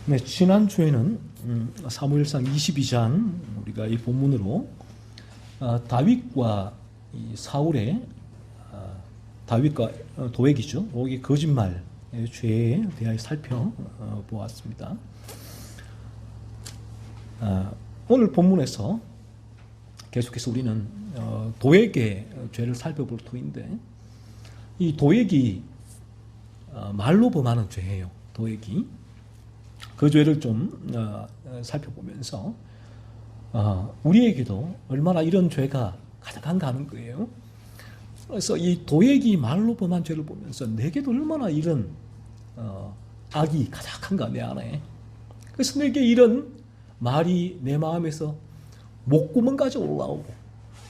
네, 지난주에는 사무엘상 22장 우리가 이 본문으로 다윗과 이 사울의 다윗과 도액이죠. 도액의 거짓말의 죄에 대하여 살펴보았습니다. 오늘 본문에서 계속해서 우리는 도액의 죄를 살펴볼 터인데, 이 도액이 말로 범하는 죄예요. 도액이 그 죄를 좀 살펴보면서 우리에게도 얼마나 이런 죄가 가득한가 하는 거예요. 그래서 이 도액이 말로 범한 죄를 보면서 내게도 얼마나 이런 악이 가득한가 내 안에. 그래서 내게 이런 말이 내 마음에서 목구멍까지 올라오고,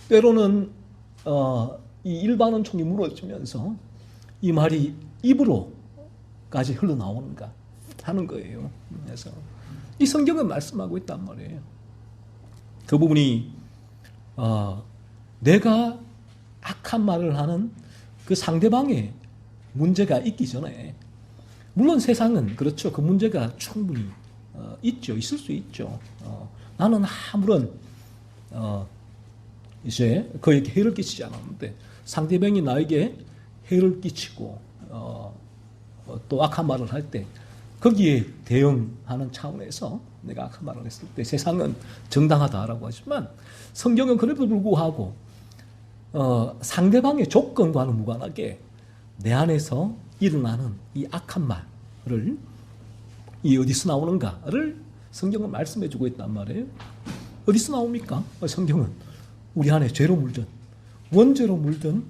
때로는 이 일반은 총이 무너지면서 이 말이 입으로까지 흘러나오는가 하는 거예요. 그래서 이 성경은 말씀하고 있단 말이에요. 그 부분이 내가 악한 말을 하는 그 상대방의 문제가 있기 전에, 물론 세상은 그렇죠. 그 문제가 충분히 있죠. 있을 수 있죠. 나는 아무런 이제 그에게 해를 끼치지 않았는데 상대방이 나에게 해를 끼치고 또 악한 말을 할 때 거기에 대응하는 차원에서 내가 악한 말을 했을 때 세상은 정당하다라고 하지만, 성경은 그래도 불구하고 상대방의 조건과는 무관하게 내 안에서 일어나는 이 악한 말을 이 어디서 나오는가를 성경은 말씀해 주고 있단 말이에요. 어디서 나옵니까? 성경은 우리 안에 죄로 물든, 원죄로 물든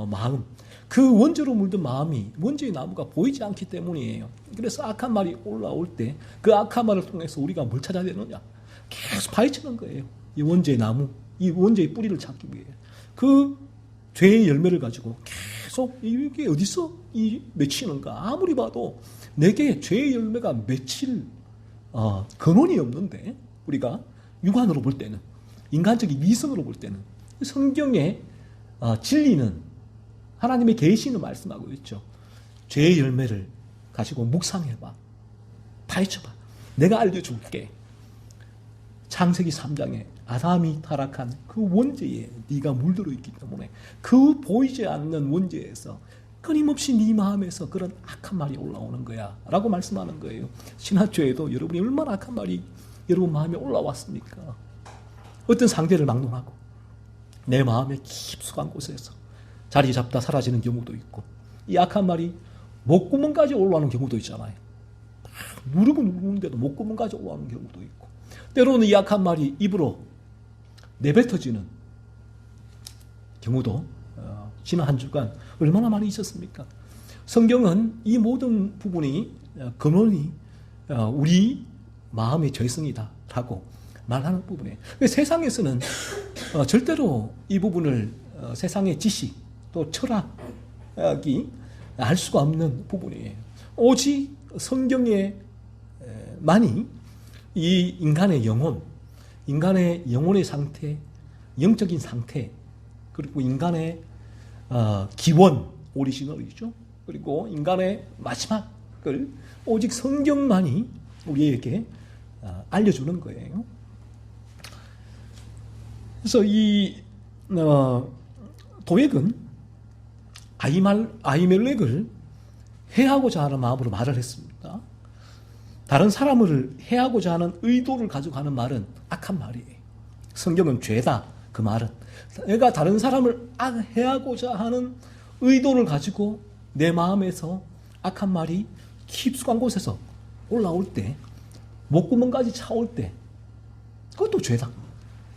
마음, 그 원죄로 물든 마음이 원죄의 나무가 보이지 않기 때문이에요. 그래서 악한 말이 올라올 때 그 악한 말을 통해서 우리가 뭘 찾아야 되느냐? 계속 파헤치는 거예요. 이 원죄의 나무, 이 원죄의 뿌리를 찾기 위해 그 죄의 열매를 가지고 계속 이게 어디서 맺히는가? 아무리 봐도 내게 죄의 열매가 맺힐 근원이 없는데, 우리가 육안으로 볼 때는, 인간적인 위선으로 볼 때는 성경의 진리는, 하나님의 계시는 말씀하고 있죠. 죄의 열매를 가지고 묵상해봐, 파헤쳐봐, 내가 알려줄게. 창세기 3장에 아담이 타락한 그 원죄에 네가 물들어 있기 때문에 그 보이지 않는 원죄에서 끊임없이 네 마음에서 그런 악한 말이 올라오는 거야 라고 말씀하는 거예요. 지난주에도 여러분이 얼마나 악한 말이 여러분 마음에 올라왔습니까? 어떤 상대를 막론하고 내 마음의 깊숙한 곳에서 자리 잡다 사라지는 경우도 있고, 이 악한 말이 목구멍까지 올라오는 경우도 있잖아요. 누르고 누르는데도 목구멍까지 올라오는 경우도 있고, 때로는 이 악한 말이 입으로 내뱉어지는 경우도 지난 한 주간 얼마나 많이 있었습니까? 성경은 이 모든 부분이 근원이 우리 마음의 죄성이다라고 말하는 부분이에요. 세상에서는 절대로 이 부분을 세상의 지식 또 철학이 알 수가 없는 부분이에요. 오직 성경에 만이 이 인간의 영혼, 인간의 영혼의 상태, 영적인 상태, 그리고 인간의 기원, 오리지널이죠. 그리고 인간의 마지막을 오직 성경만이 우리에게 알려주는 거예요. 그래서 이 도액은 아히멜렉을 해하고자 하는 마음으로 말을 했습니다. 다른 사람을 해하고자 하는 의도를 가지고 하는 말은 악한 말이에요. 성경은 죄다, 그 말은. 내가 다른 사람을 해하고자 하는 의도를 가지고 내 마음에서 악한 말이 깊숙한 곳에서 올라올 때, 목구멍까지 차올 때, 그것도 죄다.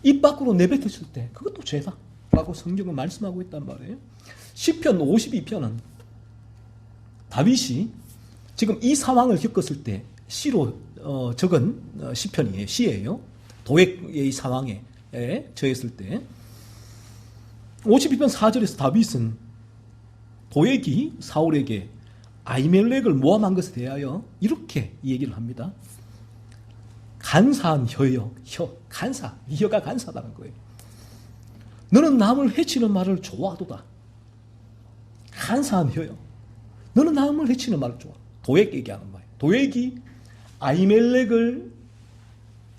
입 밖으로 내뱉었을 때 그것도 죄다 라고 성경은 말씀하고 있단 말이에요. 시편 52편은 다윗이 지금 이 상황을 겪었을 때 시로 적은 시편이에요. 시예요. 도액의 상황에 처했을 때 52편 4절에서 다윗은 도액이 사울에게 아히멜렉을 모함한 것에 대하여 이렇게 얘기를 합니다. 간사한 혀요. 간사. 이 혀가 간사하다는 거예요. 너는 남을 해치는 말을 좋아하도다. 간사한 혀요. 너는 남을 해치는 말을 좋아. 도액 얘기하는 말이에요. 도액이 아히멜렉을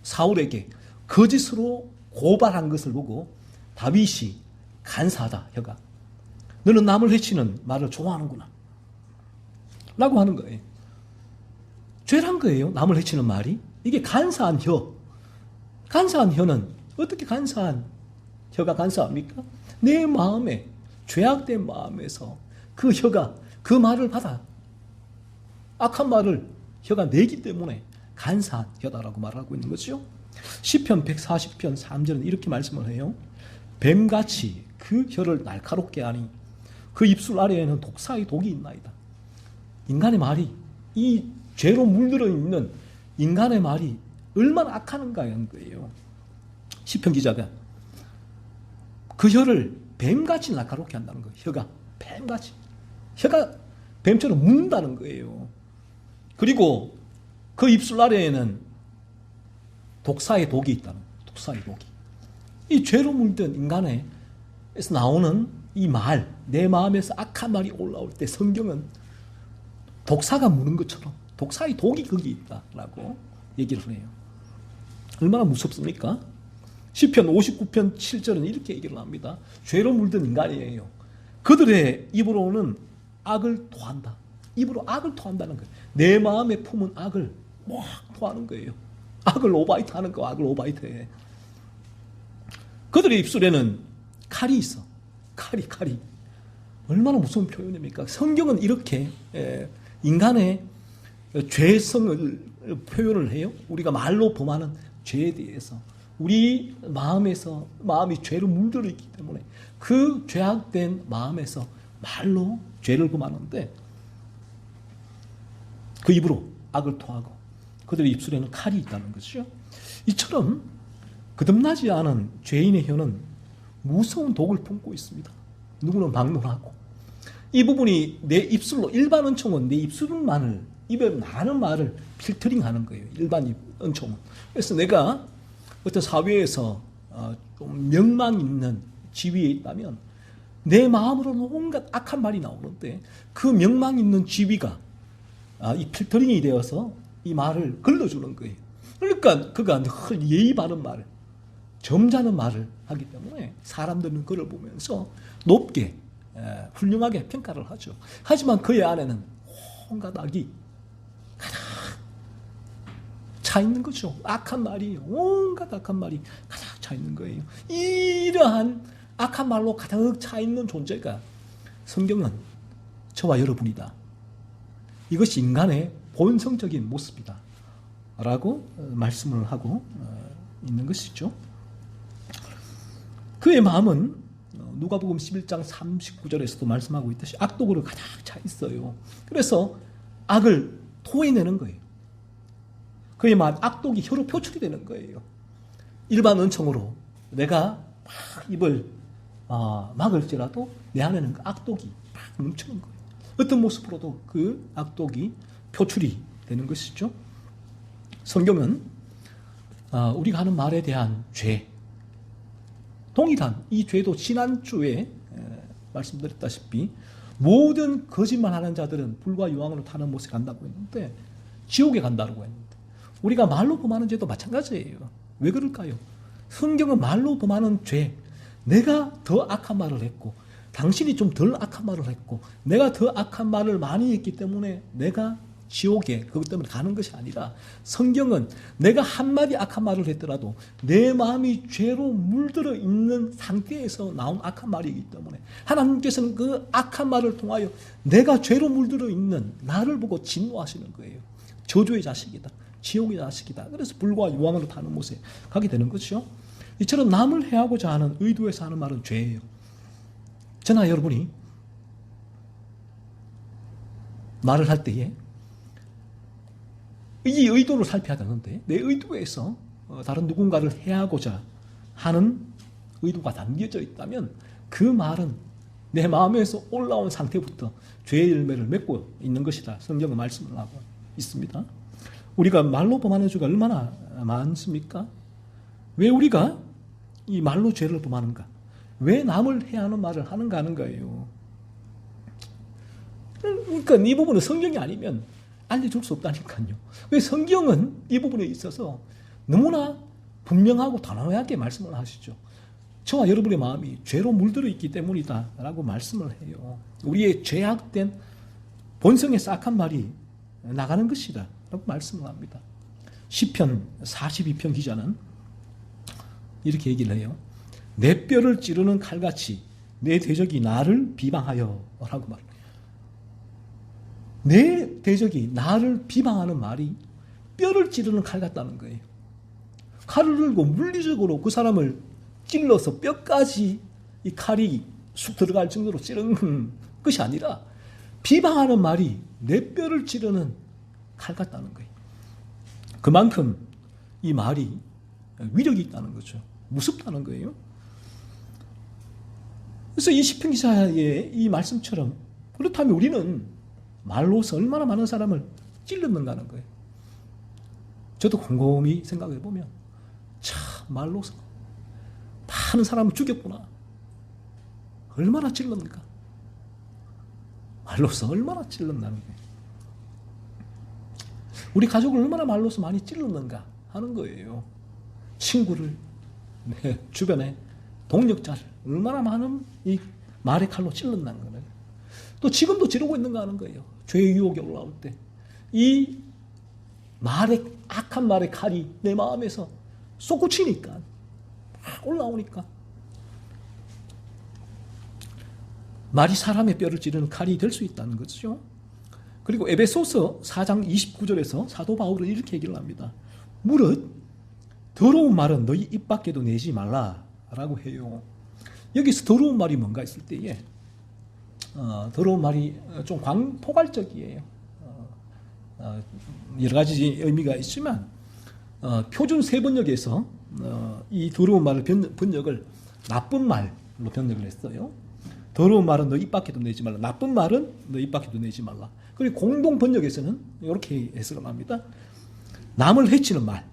사울에게 거짓으로 고발한 것을 보고 다윗이 간사하다, 혀가. 너는 남을 해치는 말을 좋아하는구나. 라고 하는 거예요. 죄란 거예요, 남을 해치는 말이. 이게 간사한 혀. 간사한 혀는 어떻게 간사한 혀가 간사합니까? 내 마음에, 죄악된 마음에서 그 혀가 그 말을 받아. 악한 말을 혀가 내기 때문에 간사한 혀다라고 말하고 있는 거죠. 시편 140편 3절은 이렇게 말씀을 해요. 뱀같이 그 혀를 날카롭게 하니 그 입술 아래에는 독사의 독이 있나이다. 인간의 말이, 이 죄로 물들어 있는 인간의 말이 얼마나 악하는가 하는 거예요. 시편 기자가 그 혀를 뱀같이 날카롭게 한다는 거예요. 혀가 뱀같이. 혀가 뱀처럼 문다는 거예요. 그리고 그 입술 아래에는 독사의 독이 있다는 거예요. 독사의 독이. 이 죄로 물든 인간에서 나오는 이 말, 내 마음에서 악한 말이 올라올 때 성경은 독사가 무는 것처럼 독사의 독이 거기 있다라고 얘기를 해요. 얼마나 무섭습니까? 시편 59편 7절은 이렇게 얘기를 합니다. 죄로 물든 인간이에요. 그들의 입으로는 악을 토한다. 입으로 악을 토한다는 거예요. 내 마음에 품은 악을 막 토하는 거예요. 악을 오바이트 하는 거, 악을 오바이트 해. 그들의 입술에는 칼이 있어. 칼이. 얼마나 무서운 표현입니까? 성경은 이렇게 인간의 죄성을 표현을 해요. 우리가 말로 범하는 죄에 대해서. 우리 마음이 죄로 물들어 있기 때문에 그 죄악된 마음에서 말로 죄를 범하는데 그 입으로 악을 토하고 그들의 입술에는 칼이 있다는 것이죠. 이처럼 거듭나지 않은 죄인의 혀는 무서운 독을 품고 있습니다. 누구는 막론하고. 이 부분이 내 입술로, 일반 은총은 내 입술만을, 입에 나는 말을 필터링하는 거예요. 일반 은총은. 그래서 내가 어떤 사회에서 좀 명망 있는 지위에 있다면 내 마음으로는 온갖 악한 말이 나오는데 그 명망 있는 지위가 이 필터링이 되어서 이 말을 걸러주는 거예요. 그러니까 그가 늘 예의 바른 말을, 점잖은 말을 하기 때문에 사람들은 그를 보면서 높게 훌륭하게 평가를 하죠. 하지만 그의 안에는 온갖 악이 가득 차 있는 거죠. 악한 말이, 온갖 악한 말이 가득 차 있는 거예요. 이러한 악한 말로 가득 차 있는 존재가 성경은 저와 여러분이다. 이것이 인간의 본성적인 모습이다 라고 말씀을 하고 있는 것이죠. 그의 마음은 누가복음 11장 39절에서도 말씀하고 있듯이 악독으로 가득 차 있어요. 그래서 악을 토해내는 거예요. 그의 마음, 악독이 혀로 표출이 되는 거예요. 일반 은총으로 내가 막 입을 막을지라도 내 안에는 그 악독이 막 넘치는 거예요. 어떤 모습으로도 그 악독이 표출이 되는 것이죠. 성경은 우리가 하는 말에 대한 죄, 동일한 이 죄도 지난주에 말씀드렸다시피 모든 거짓말하는 자들은 불과 유황으로 타는 못에 간다고 했는데 지옥에 간다고 했는데 우리가 말로 범하는 죄도 마찬가지예요. 왜 그럴까요? 성경은 말로 범하는 죄, 내가 더 악한 말을 했고 당신이 좀 덜 악한 말을 했고 내가 더 악한 말을 많이 했기 때문에 내가 지옥에 그것 때문에 가는 것이 아니라 성경은 내가 한마디 악한 말을 했더라도 내 마음이 죄로 물들어 있는 상태에서 나온 악한 말이기 때문에 하나님께서는 그 악한 말을 통하여 내가 죄로 물들어 있는 나를 보고 진노하시는 거예요. 저주의 자식이다. 지옥의 자식이다. 그래서 불과 유황으로 타는 못에 가게 되는 거죠. 이처럼 남을 해하고자 하는 의도에서 하는 말은 죄예요. 저나 여러분이 말을 할 때에 이 의도를 살펴야 되는데 내 의도에서 다른 누군가를 해하고자 하는 의도가 담겨져 있다면 그 말은 내 마음에서 올라온 상태부터 죄의 열매를 맺고 있는 것이다. 성경은 말씀을 하고 있습니다. 우리가 말로 범하는 죄가 얼마나 많습니까? 왜 우리가 이 말로 죄를 범하는가? 왜 남을 해하는 말을 하는가 하는 거예요. 그러니까 이 부분은 성경이 아니면 알려줄 수 없다니까요. 왜 성경은 이 부분에 있어서 너무나 분명하고 단호하게 말씀을 하시죠. 저와 여러분의 마음이 죄로 물들어 있기 때문이다 라고 말씀을 해요. 우리의 죄악된 본성의 싹한 말이 나가는 것이다 라고 말씀을 합니다. 시편 42편 기자는 이렇게 얘기를 해요. 내 뼈를 찌르는 칼같이 내 대적이 나를 비방하여 라고 말해요. 내 대적이 나를 비방하는 말이 뼈를 찌르는 칼 같다는 거예요. 칼을 들고 물리적으로 그 사람을 찔러서 뼈까지 이 칼이 쑥 들어갈 정도로 찌르는 것이 아니라 비방하는 말이 내 뼈를 찌르는 칼 같다는 거예요. 그만큼 이 말이 위력이 있다는 거죠. 무섭다는 거예요. 그래서 이 시편 기사의 이 말씀처럼 그렇다면 우리는 말로서 얼마나 많은 사람을 찔렀는가 하는 거예요. 저도 곰곰이 생각해 보면 참 말로서 많은 사람을 죽였구나. 얼마나 찔렀는가. 말로서 얼마나 찔렀나는 거예요. 우리 가족을 얼마나 말로서 많이 찔렀는가 하는 거예요. 친구를, 주변에 동력자를 얼마나 많은 이 말의 칼로 찔렀나는 거예요. 또 지금도 지르고 있는가 하는 거예요. 죄의 유혹이 올라올 때. 이 악한 말의 칼이 내 마음에서 솟구치니까, 올라오니까. 말이 사람의 뼈를 찌르는 칼이 될 수 있다는 거죠. 그리고 에베소서 4장 29절에서 사도 바울은 이렇게 얘기를 합니다. 무릇 더러운 말은 너희 입 밖에도 내지 말라라고 해요. 여기서 더러운 말이 뭔가 했을 때에 더러운 말이 좀 포괄적이에요. 여러 가지 의미가 있지만 표준 세번역에서 이 더러운 말을 번역을 나쁜 말로 번역을 했어요. 더러운 말은 너 입 밖에도 내지 말라. 나쁜 말은 너 입 밖에도 내지 말라. 그리고 공동 번역에서는 이렇게 해석을 합니다. 남을 해치는 말.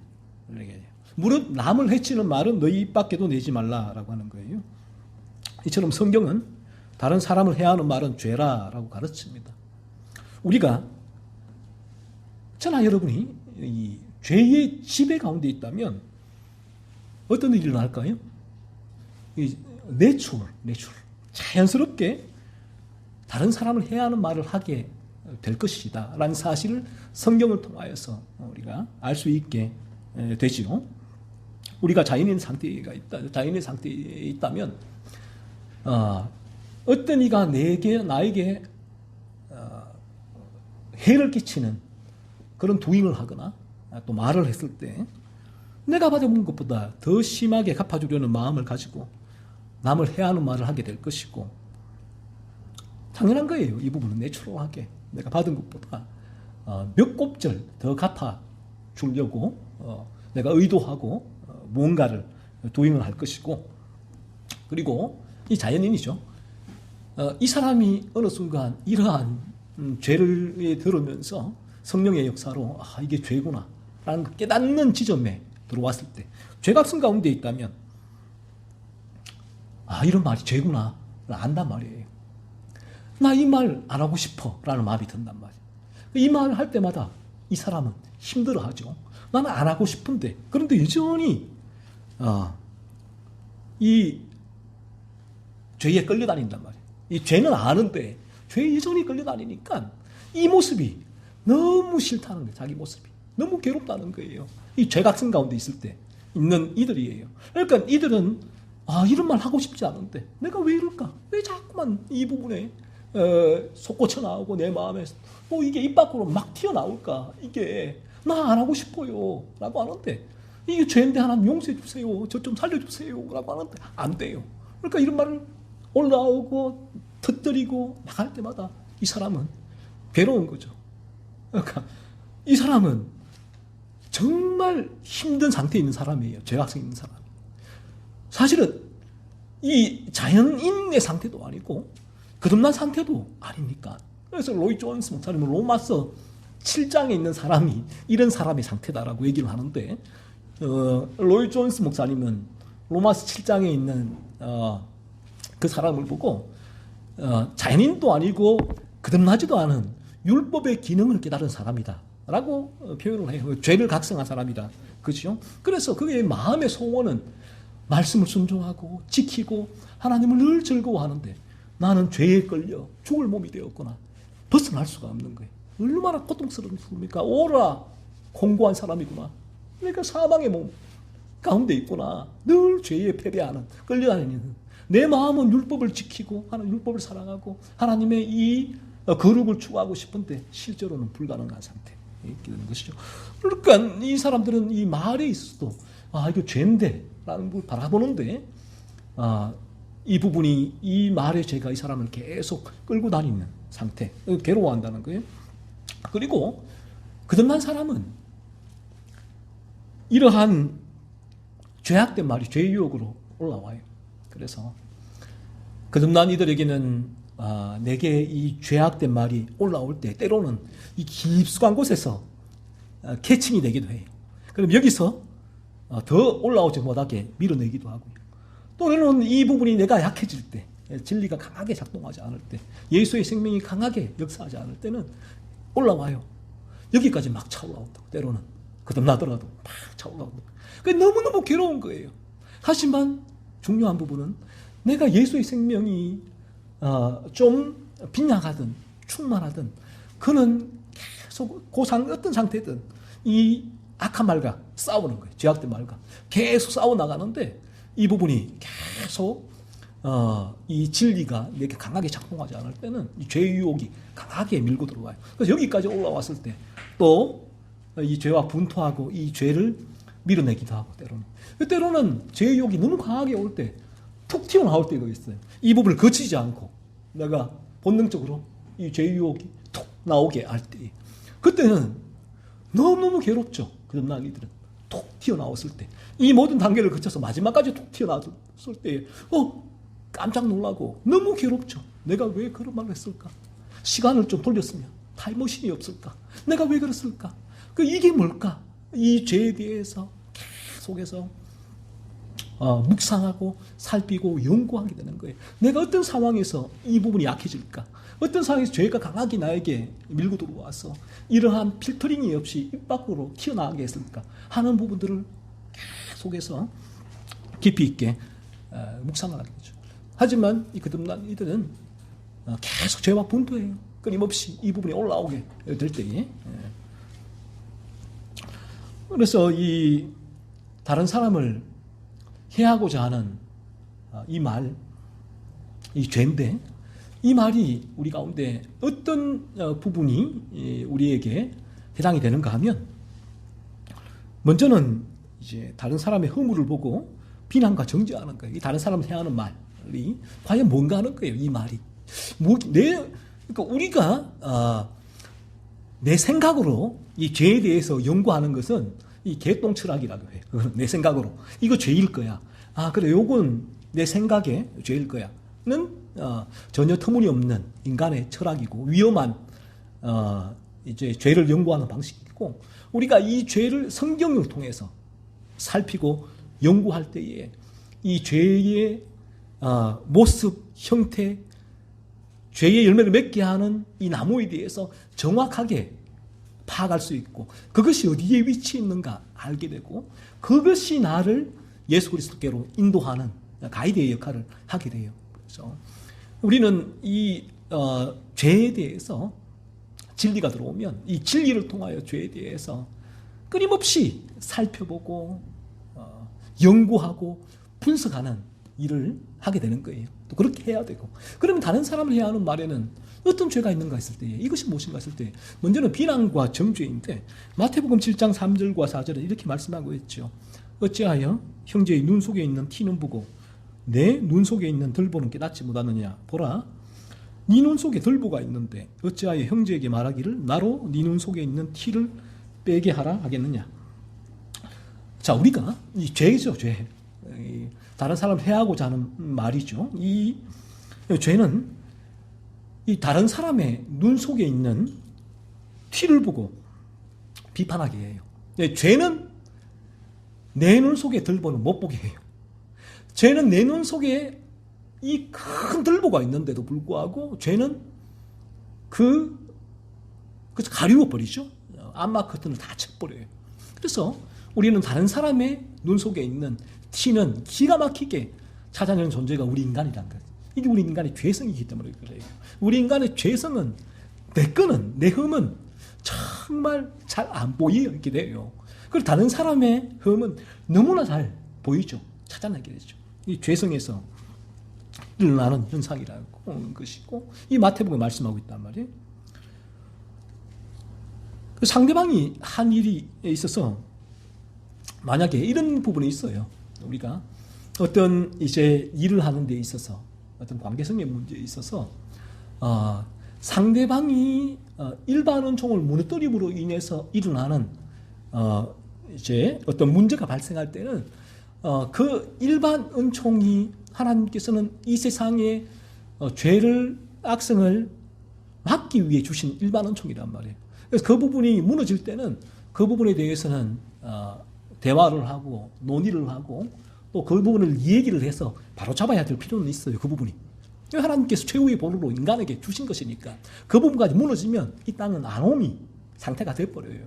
무릇 남을 해치는 말은 너희 입 밖에도 내지 말라라고 하는 거예요. 이처럼 성경은 다른 사람을 해하는 말은 죄라라고 가르칩니다. 우리가 저나 여러분이 이 죄의 지배 가운데 있다면 어떤 일이 일어날까요? 이 내추럴 자연스럽게 다른 사람을 해하는 말을 하게 될 것이다 라는 사실을 성경을 통하여서 우리가 알 수 있게 되지요. 우리가 자연인 상태에 있다면 어떤 이가 나에게 해를 끼치는 그런 도잉을 하거나 또 말을 했을 때 내가 받아본 것보다 더 심하게 갚아주려는 마음을 가지고 남을 해하는 말을 하게 될 것이고, 당연한 거예요. 이 부분은 내추럴하게 내가 받은 것보다 몇 곱절 더 갚아주려고 내가 의도하고 무언가를 도잉을 할 것이고, 그리고 이 자연인이죠. 이 사람이 어느 순간 이러한 죄를 들으면서 성령의 역사로 이게 죄구나 라는 걸 깨닫는 지점에 들어왔을 때, 죄각성 가운데 있다면 이런 말이 죄구나 안단 말이에요. 나 이 말 안 하고 싶어 라는 마음이 든단 말이에요. 이 말을 할 때마다 이 사람은 힘들어하죠. 나는 안 하고 싶은데, 그런데 여전히 이 죄에 끌려다닌단 말이에요. 이 죄는 아는데 죄에 여전히 끌려다니니까 이 모습이 너무 싫다는 거예요. 자기 모습이 너무 괴롭다는 거예요. 이 죄각성 가운데 있을 때 있는 이들이에요. 그러니까 이들은 이런 말 하고 싶지 않은데 내가 왜 이럴까? 왜 자꾸만 이 부분에 솟구쳐 나오고 내 마음에 이게 입 밖으로 막 튀어나올까? 이게 나 안 하고 싶어요 라고 하는데, 이게 죄인데 하나님 용서해 주세요, 저 좀 살려주세요 라고 하는데 안 돼요. 그러니까 이런 말을 올라오고 터뜨리고 나갈 때마다 이 사람은 괴로운 거죠. 그러니까 이 사람은 정말 힘든 상태에 있는 사람이에요. 죄악성 있는 사람. 사실은 이 자연인의 상태도 아니고 거듭난 상태도 아니니까. 그래서 로이 존스 목사님은 로마서 7장에 있는 사람이 이런 사람의 상태다라고 얘기를 하는데, 로이 존스 목사님은 로마서 7장에 있는 그 사람을 보고 자연인도 아니고 거듭나지도 않은 율법의 기능을 깨달은 사람이다 라고 표현을 해요. 죄를 각성한 사람이다. 그렇죠? 그래서 그의 마음의 소원은 말씀을 순종하고 지키고 하나님을 늘 즐거워하는데 나는 죄에 끌려 죽을 몸이 되었구나. 벗어날 수가 없는 거예요. 얼마나 고통스럽습니까? 오라 공고한 사람이구나. 그러니까 사망의 몸 가운데 있구나. 늘 죄에 패배하는 끌려다니는 내 마음은 율법을 지키고 하나님 율법을 사랑하고 하나님의 이 거룩을 추구하고 싶은데 실제로는 불가능한 상태에 있게 되는 것이죠. 그러니까 이 사람들은 이 말에 있어도 이거 죄인데 라는 걸 바라보는데 이 부분이 이 말의 죄가 이 사람을 계속 끌고 다니는 상태, 괴로워한다는 거예요. 그리고 거듭난 사람은 이러한 죄악된 말이 죄의 유혹으로 올라와요. 그래서 거듭난 이들에게는 내게 이 죄악된 말이 올라올 때 때로는 이 깊숙한 곳에서 캐칭이 되기도 해요. 그럼 여기서 더 올라오지 못하게 밀어내기도 하고요. 또는 이 부분이 내가 약해질 때, 진리가 강하게 작동하지 않을 때, 예수의 생명이 강하게 역사하지 않을 때는 올라와요. 여기까지 막 차올라온다. 때로는 거듭나더라도 막 차올라온다. 너무너무 괴로운 거예요. 하지만 중요한 부분은 내가 예수의 생명이 좀 빈약하든 충만하든 그는 계속 어떤 상태든 이 악한 말과 싸우는 거예요. 죄악된 말과 계속 싸워나가는데 이 부분이 계속 이 진리가 내게 강하게 작동하지 않을 때는 이 죄의 유혹이 강하게 밀고 들어와요. 그래서 여기까지 올라왔을 때 또 이 죄와 분투하고 이 죄를 밀어내기도 하고 때로는 죄의 유혹이 너무 강하게 올 때 툭 튀어나올 때가 있어요. 이 부분을 거치지 않고 내가 본능적으로 이 죄의 유혹이 툭 나오게 할 때 그때는 너무너무 괴롭죠. 거듭난 이들은 툭 튀어나왔을 때 이 모든 단계를 거쳐서 마지막까지 툭 튀어나왔을 때 깜짝 놀라고 너무 괴롭죠. 내가 왜 그런 말을 했을까? 시간을 좀 돌렸으면 타임머신이 없을까? 내가 왜 그랬을까? 이게 뭘까? 이 죄에 대해서 계속해서 묵상하고 살피고 연구하게 되는 거예요. 내가 어떤 상황에서 이 부분이 약해질까? 어떤 상황에서 죄가 강하게 나에게 밀고 들어와서 이러한 필터링이 없이 입 밖으로 튀어나가게 했을까? 하는 부분들을 계속해서 깊이 있게 묵상을 하게 되죠. 하지만 이 거듭난 이들은 계속 죄와 분투해요. 끊임없이 이 부분이 올라오게 될 때에. 그래서 이 다른 사람을 해하고자 하는 이 말, 이 죄인데 이 말이 우리 가운데 어떤 부분이 우리에게 해당이 되는가 하면 먼저는 이제 다른 사람의 허물을 보고 비난과 정죄하는 거예요. 이 다른 사람을 해하는 말이 과연 뭔가 하는 거예요. 이 말이 그러니까 우리가 내 생각으로 이 죄에 대해서 연구하는 것은 이 개똥철학이라고 해요. 내 생각으로 이거 죄일 거야. 그래, 요건 내 생각에 죄일 거야는 전혀 터무니없는 인간의 철학이고 위험한 이제 죄를 연구하는 방식이고 우리가 이 죄를 성경을 통해서 살피고 연구할 때에 이 죄의 모습, 형태, 죄의 열매를 맺게 하는 이 나무에 대해서 정확하게 파악할 수 있고 그것이 어디에 위치해 있는가 알게 되고 그것이 나를 예수 그리스도께로 인도하는 가이드의 역할을 하게 돼요. 그래서 우리는 이 죄에 대해서 진리가 들어오면 이 진리를 통하여 죄에 대해서 끊임없이 살펴보고 연구하고 분석하는 일을 하게 되는 거예요. 또 그렇게 해야 되고 그러면 다른 사람을 해야 하는 말에는 어떤 죄가 있는가 했을 때 이것이 무엇인가 했을 때 먼저는 비난과 정죄인데 마태복음 7장 3절과 4절에 이렇게 말씀하고 있죠. 어찌하여 형제의 눈 속에 있는 티는 보고 내 눈 속에 있는 들보는 깨닫지 못하느냐. 보라 네 눈 속에 들보가 있는데 어찌하여 형제에게 말하기를 나로 네 눈 속에 있는 티를 빼게 하라 하겠느냐. 자, 우리가 이 죄죠. 죄. 다른 사람을 해하고자 하는 말이죠. 이 죄는 이 다른 사람의 눈 속에 있는 티를 보고 비판하게 해요. 죄는 내 눈 속에 들보는 못 보게 해요. 죄는 내 눈 속에 이 큰 들보가 있는데도 불구하고 죄는 그 그래서 가리워 버리죠. 암막 커튼을 다 쳐버려요. 그래서 우리는 다른 사람의 눈 속에 있는 티는 기가 막히게 찾아내는 존재가 우리 인간이란 거예요. 이게 우리 인간의 죄성이기 때문에 그래요. 우리 인간의 죄성은 내 거는, 내 흠은 정말 잘 안 보이게 돼요. 그리고 다른 사람의 흠은 너무나 잘 보이죠. 찾아내게 되죠. 이 죄성에서 일어나는 현상이라고 하는 것이고, 이 마태복음에 말씀하고 있단 말이에요. 상대방이 한 일이 있어서 만약에 이런 부분이 있어요. 우리가 어떤 이제 일을 하는 데 있어서 어떤 관계성의 문제에 있어서 상대방이 일반 은총을 무너뜨림으로 인해서 일어나는 이제 어떤 문제가 발생할 때는 그 일반 은총이 하나님께서는 이 세상의 죄를 악성을 막기 위해 주신 일반 은총이란 말이에요. 그래서 그 부분이 무너질 때는 그 부분에 대해서는 대화를 하고 논의를 하고 또 그 부분을 얘기를 해서 바로 잡아야 될 필요는 있어요. 그 부분이. 하나님께서 최후의 보루로 인간에게 주신 것이니까 그 부분까지 무너지면 이 땅은 안오미 상태가 돼버려요.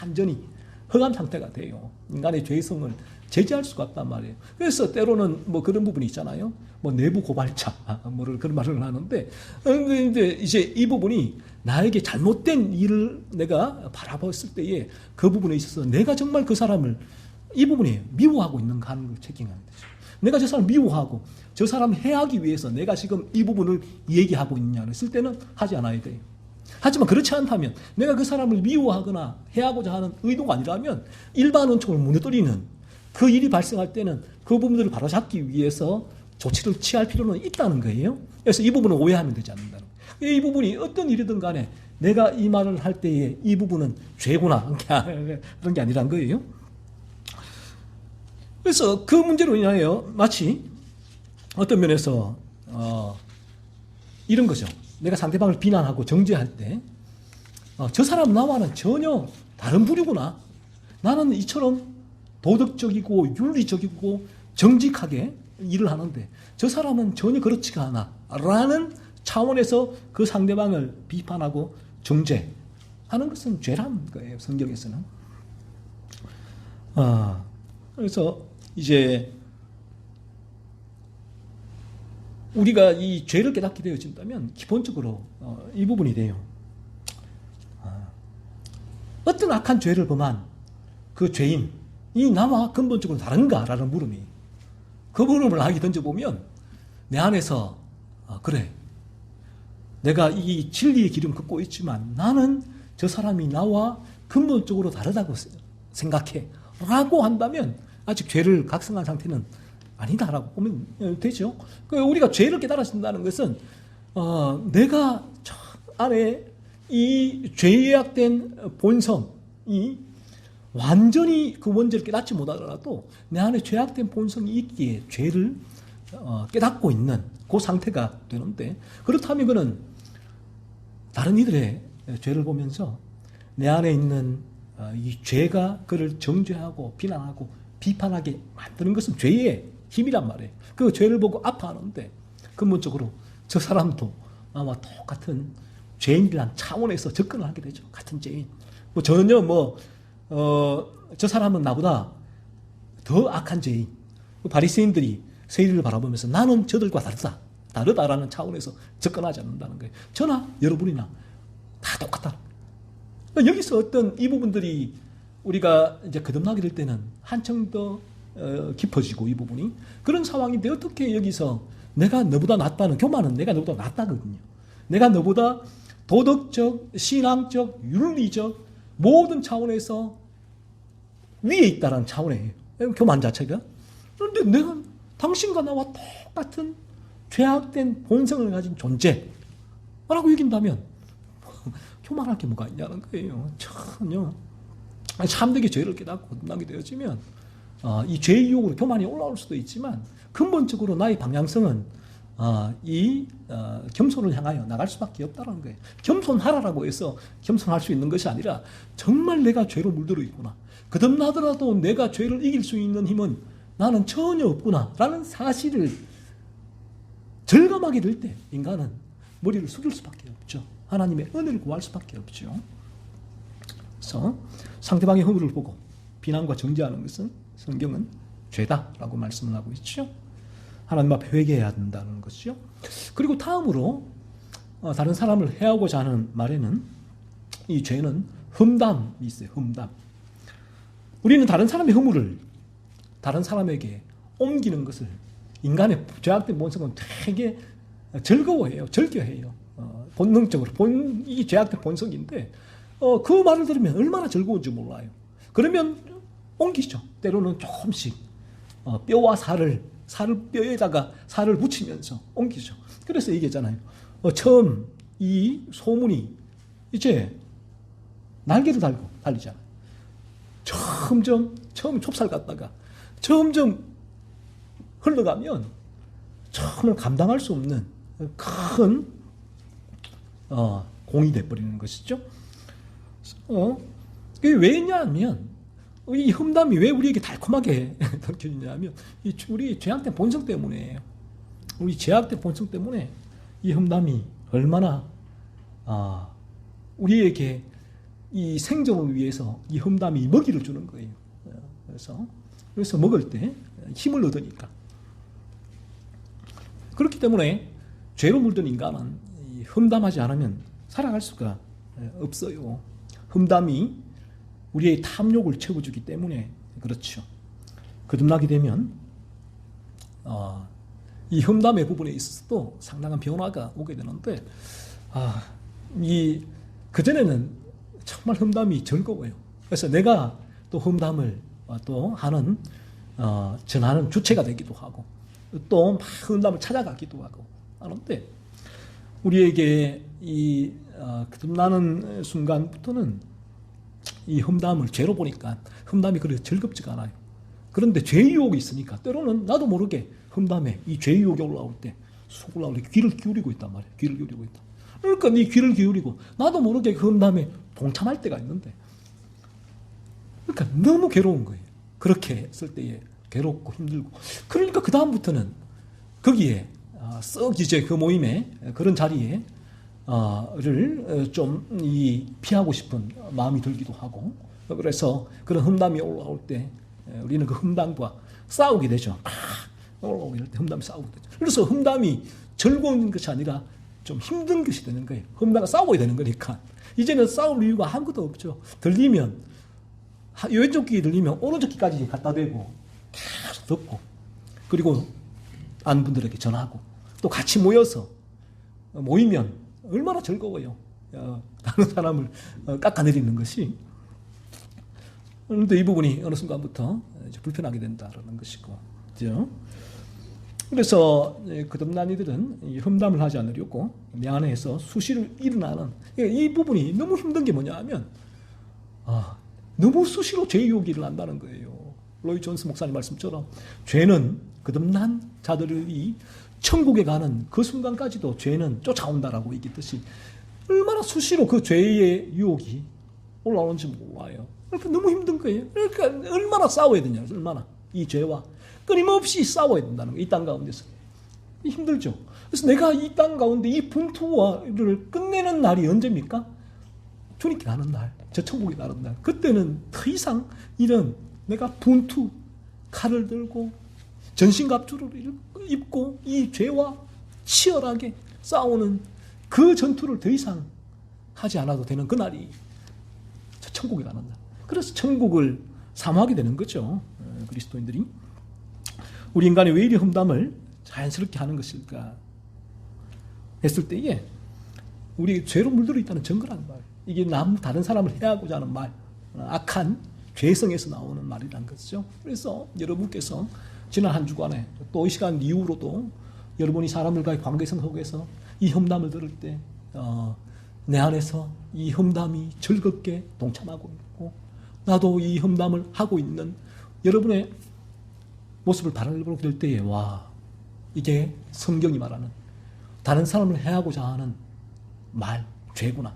완전히 허감 상태가 돼요. 인간의 죄성을 제지할 수가 없단 말이에요. 그래서 때로는 뭐 그런 부분이 있잖아요. 뭐 내부 고발자, 뭐를 그런 말을 하는데, 이제 이 부분이 나에게 잘못된 일을 내가 바라봤을 때에 그 부분에 있어서 내가 정말 그 사람을 이 부분에 미워하고 있는가 하는 걸 체킹하는 거죠. 내가 저 사람을 미워하고 저 사람을 해하기 위해서 내가 지금 이 부분을 얘기하고 있느냐 했을 때는 하지 않아야 돼요. 하지만 그렇지 않다면 내가 그 사람을 미워하거나 해하고자 하는 의도가 아니라면 일반 은총을 무너뜨리는 그 일이 발생할 때는 그 부분들을 바로잡기 위해서 조치를 취할 필요는 있다는 거예요. 그래서 이 부분은 오해하면 되지 않는다는 거예요. 이 부분이 어떤 일이든 간에 내가 이 말을 할 때에 이 부분은 죄구나 그런 게 아니란 거예요. 그래서 그 문제로 인하여 마치 어떤 면에서 이런 거죠. 내가 상대방을 비난하고 정죄할 때 저 사람 나와는 전혀 다른 부류구나. 나는 이처럼 도덕적이고 윤리적이고 정직하게 일을 하는데 저 사람은 전혀 그렇지가 않아 라는 차원에서 그 상대방을 비판하고 정죄하는 것은 죄라는 거예요. 성경에서는. 그래서 이제 우리가 이 죄를 깨닫게 되어진다면 기본적으로 이 부분이 돼요. 어떤 악한 죄를 범한 그 죄인이 나와 근본적으로 다른가라는 물음이, 그 물음을 나에게 던져보면 내 안에서 그래, 내가 이 진리의 길은 걷고 있지만 나는 저 사람이 나와 근본적으로 다르다고 생각해 라고 한다면 아직 죄를 각성한 상태는 아니다라고 보면 되죠. 우리가 죄를 깨달아진다는 것은 내가 저 안에 이 죄악된 본성이 완전히 그 원죄를 깨닫지 못하더라도 내 안에 죄악된 본성이 있기에 죄를 깨닫고 있는 그 상태가 되는데, 그렇다면 그는 다른 이들의 죄를 보면서 내 안에 있는 이 죄가 그를 정죄하고 비난하고 비판하게 만드는 것은 죄의 힘이란 말이에요. 그 죄를 보고 아파하는데 근본적으로 저 사람도 아마 똑같은 죄인이란 차원에서 접근을 하게 되죠. 같은 죄인. 뭐 전혀 저 사람은 나보다 더 악한 죄인. 바리새인들이 세리를 바라보면서 나는 저들과 다르다라는 차원에서 접근하지 않는다는 거예요. 저나 여러분이나 다 똑같다. 여기서 어떤 이 부분들이 우리가 이제 거듭나게 될 때는 한층 더 깊어지고, 이 부분이 그런 상황인데 어떻게 여기서 내가 너보다 낫다는 교만은 내가 너보다 낫다거든요. 내가 너보다 도덕적, 신앙적, 윤리적 모든 차원에서 위에 있다는 차원이에요. 교만 자체가. 그런데 내가 당신과 나와 똑같은 죄악된 본성을 가진 존재라고 여긴다면 교만할 게 뭐가 있냐는 거예요. 전혀. 참되게 죄를 깨닫고 거듭나게 되어지면 이 죄의 유혹으로 교만이 올라올 수도 있지만 근본적으로 나의 방향성은 이 겸손을 향하여 나갈 수밖에 없다는 거예요. 겸손하라고 해서 겸손할 수 있는 것이 아니라 정말 내가 죄로 물들어 있구나, 거듭나더라도 내가 죄를 이길 수 있는 힘은 나는 전혀 없구나 라는 사실을 절감하게 될 때 인간은 머리를 숙일 수밖에 없죠. 하나님의 은혜를 구할 수밖에 없죠. 그래서 상대방의 허물을 보고 비난과 정죄하는 것은 성경은 죄다라고 말씀을 하고 있죠. 하나님 앞에 회개해야 된다는 것이죠. 그리고 다음으로 다른 사람을 해하고자 하는 말에는 이 죄는 험담이 있어요. 험담. 우리는 다른 사람의 허물을 다른 사람에게 옮기는 것을 인간의 죄악된 본성은 되게 즐거워해요. 즐겨해요. 본능적으로. 이게 죄악된 본성인데 그 말을 들으면 얼마나 즐거운지 몰라요. 그러면 옮기죠. 때로는 조금씩 뼈와 살을 뼈에다가 살을 붙이면서 옮기죠. 그래서 얘기했잖아요. 처음 이 소문이 이제 날개를 달고 달리잖아요. 처음 좁쌀 같다가 점점 흘러가면 정말 감당할 수 없는 큰 공이 돼버리는 것이죠. 그게 왜냐하면 이 험담이 왜 우리에게 달콤하게 느껴지냐면 우리 죄악된 본성 때문에예요. 우리 죄악된 본성 때문에 이 험담이 얼마나 우리에게 이 생존을 위해서 이 험담이 먹이를 주는 거예요. 그래서 먹을 때 힘을 얻으니까. 그렇기 때문에 죄로 물든 인간은 험담하지 않으면 살아갈 수가 없어요. 험담이 우리의 탐욕을 채워주기 때문에 그렇죠. 거듭나게 되면 이 험담의 부분에 있어서도 상당한 변화가 오게 되는데 그전에는 정말 험담이 즐거워요. 그래서 내가 또 험담을 또 하는 전하는 주체가 되기도 하고 또 막 험담을 찾아가기도 하고 하는데 우리에게 이 거듭나는 순간부터는 이 험담을 죄로 보니까 험담이 그렇게 즐겁지가 않아요. 그런데 죄 유혹이 있으니까 때로는 나도 모르게 험담에 이 죄 유혹이 올라올 때 속 올라올 때 귀를 기울이고 있단 말이에요. 귀를 기울이고 있다. 그러니까 네 귀를 기울이고 나도 모르게 그 험담에 동참할 때가 있는데 그러니까 너무 괴로운 거예요. 그렇게 했을 때에 괴롭고 힘들고 그러니까 그 다음부터는 거기에 썩 이제 그 모임에 그런 자리에 를 좀 피하고 싶은 마음이 들기도 하고 그래서 그런 험담이 올라올 때 우리는 그 험담과 싸우게 되죠. 올라오게 될 때 험담이 싸우게 되죠. 그래서 험담이 즐거운 것이 아니라 좀 힘든 것이 되는 거예요. 험담과 싸워야 되는 거니까 이제는 싸울 이유가 아무것도 없죠. 들리면 왼쪽 귀에 들리면 오른쪽 귀까지 갖다 대고 계속 듣고 그리고 아는 분들에게 전하고 또 같이 모이면 얼마나 즐거워요. 다른 사람을 깎아내리는 것이. 그런데 이 부분이 어느 순간부터 이제 불편하게 된다는 것이고. 그죠? 그래서 거듭난 이들은 이 험담을 하지 않으려고 내 안에서 수시로 일어나는 이 부분이 너무 힘든 게 뭐냐 하면 너무 수시로 죄 유혹이 일어난다는 거예요. 로이 존스 목사님 말씀처럼 죄는 거듭난 자들이 천국에 가는 그 순간까지도 죄는 쫓아온다라고 얘기했듯이 얼마나 수시로 그 죄의 유혹이 올라오는지 몰라요. 그러니까 너무 힘든 거예요. 그러니까 얼마나 싸워야 되냐, 얼마나 이 죄와 끊임없이 싸워야 된다는 거예요. 이 땅 가운데서 힘들죠. 그래서 내가 이 땅 가운데 이 분투를 끝내는 날이 언제입니까? 주님께 가는 날, 저 천국에 가는 날. 그때는 더 이상 이런 내가 분투 칼을 들고 전신갑주를 입고 이 죄와 치열하게 싸우는 그 전투를 더 이상 하지 않아도 되는 그날이 저 천국에 가는 날. 그래서 천국을 사모하게 되는 거죠. 그리스도인들이. 우리 인간이 왜 이리 험담을 자연스럽게 하는 것일까 했을 때에 우리 죄로 물들어 있다는 증거라는 말. 이게 다른 사람을 해하고자 하는 말. 악한 죄성에서 나오는 말이란 것이죠. 그래서 여러분께서 지난 한 주간에 또 이 시간 이후로도 여러분이 사람들과의 관계성 속에서 이 험담을 들을 때 내 안에서 이 험담이 즐겁게 동참하고 있고 나도 이 험담을 하고 있는 여러분의 모습을 바라보게 될 때에 이게 성경이 말하는 다른 사람을 해하고자 하는 말, 죄구나.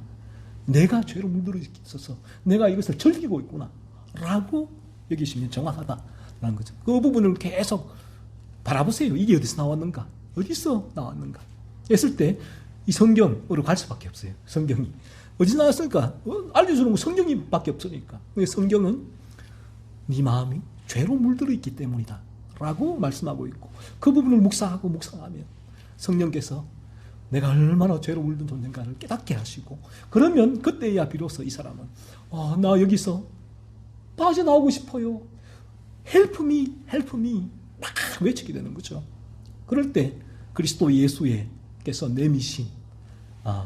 내가 죄로 물들어 있어서 내가 이것을 즐기고 있구나 라고 여기시면 정확하다라는 거죠. 그 부분을 계속 바라보세요. 이게 어디서 나왔는가? 어디서 나왔는가? 했을 때 이 성경으로 갈 수밖에 없어요. 성경이 어디서 나왔을까? 알려주는 건 성경밖에 없으니까. 성경은 네 마음이 죄로 물들어 있기 때문이다 라고 말씀하고 있고, 그 부분을 묵상하면 성령께서 내가 얼마나 죄로 물든 존재인가를 깨닫게 하시고, 그러면 그때야 비로소 이 사람은 나 여기서 빠져나오고 싶어요, help me 막 외치게 되는 거죠. 그럴 때 그리스도 예수께서 내미신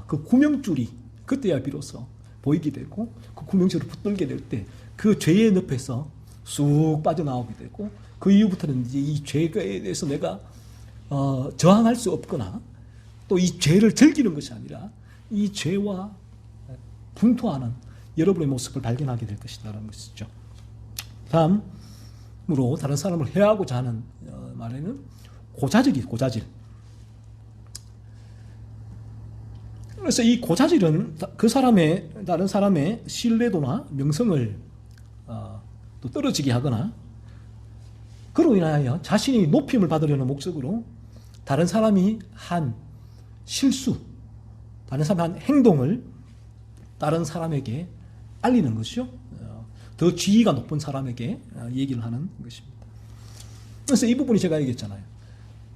그 구명줄이 그때야 비로소 보이게 되고, 그 구명줄을 붙들게 될 때 그 죄의 늪에서 쑥 빠져나오게 되고, 그 이후부터는 이제 이 죄에 대해서 내가 저항할 수 없거나 또 이 죄를 즐기는 것이 아니라 이 죄와 분투하는 여러분의 모습을 발견하게 될 것이라는 것이죠. 다음으로 다른 사람을 해하고자 하는 말에는 고자질. 그래서 이 고자질은 다른 사람의 신뢰도나 명성을 또 떨어지게 하거나, 그로 인하여 자신이 높임을 받으려는 목적으로 다른 사람이 한 실수, 다른 사람이 한 행동을 다른 사람에게 알리는 것이죠. 더 지위가 높은 사람에게 얘기를 하는 것입니다. 그래서 이 부분이 제가 얘기했잖아요.